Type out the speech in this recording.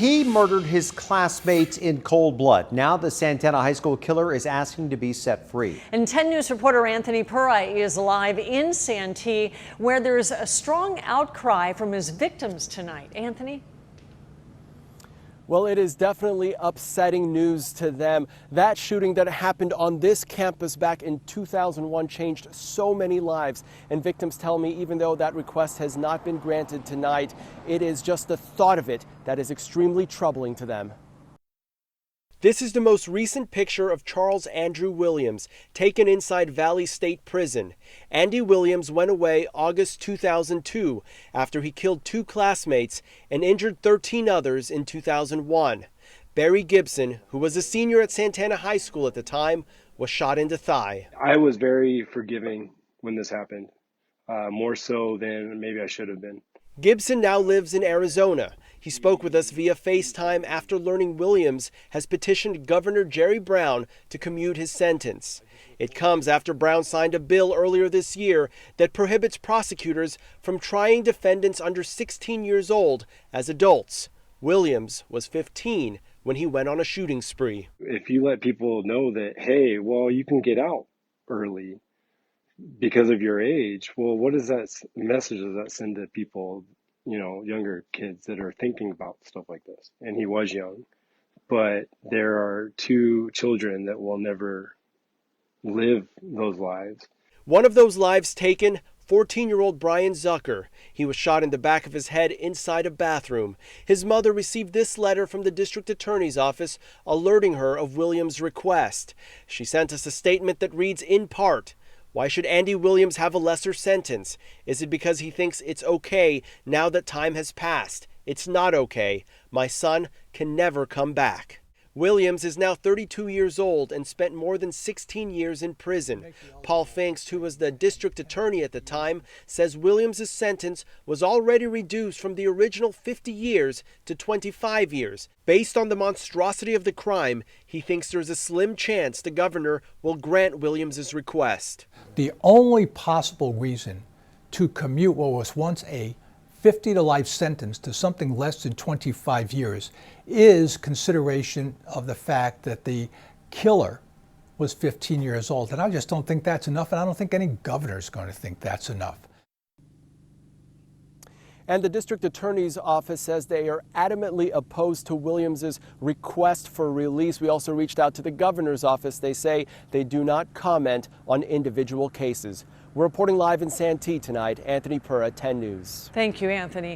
He murdered his classmates in cold blood. Now the Santana High School killer is asking to be set free. And 10 News reporter Anthony Pura is live in Santee, where there's a strong outcry from his victims tonight. Anthony? Well, it is definitely upsetting news to them. That shooting that happened on this campus back in 2001 changed so many lives. And victims tell me even though that request has not been granted tonight, it is just the thought of it that is extremely troubling to them. This is the most recent picture of Charles Andrew Williams, taken inside Valley State Prison. Andy Williams went away August 2002 after he killed 2 classmates and injured 13 others in 2001. Barry Gibson, who was a senior at Santana High School at the time, was shot in the thigh. I was very forgiving when this happened, more so than maybe I should have been. Gibson now lives in Arizona. He spoke with us via FaceTime after learning Williams has petitioned Governor Jerry Brown to commute his sentence. It comes after Brown signed a bill earlier this year that prohibits prosecutors from trying defendants under 16 years old as adults. Williams was 15 when he went on a shooting spree. If you let people know that, hey, well, you can get out early because of your age, well, what is that message does that send to people, you know, younger kids that are thinking about stuff like this? And he was young, but there are 2 children that will never live those lives. One of those lives taken, 14-year-old Brian Zucker. He was shot in the back of his head inside a bathroom. His mother received this letter from the district attorney's office alerting her of Williams' request. She sent us a statement that reads in part, "Why should Andy Williams have a lesser sentence? Is it because he thinks it's okay now that time has passed? It's not okay. My son can never come back." Williams is now 32 years old and spent more than 16 years in prison. Paul Finks, who was the district attorney at the time, says Williams' sentence was already reduced from the original 50 years to 25 years. Based on the monstrosity of the crime, he thinks there's a slim chance the governor will grant Williams' request. The only possible reason to commute what was once a 50 to life sentence to something less than 25 years is consideration of the fact that the killer was 15 years old. And I just don't think that's enough, and I don't think any governor is going to think that's enough. And the district attorney's office says they are adamantly opposed to Williams' request for release. We also reached out to the governor's office. They say they do not comment on individual cases. We're reporting live in Santee tonight. Anthony Pura, 10 News. Thank you, Anthony.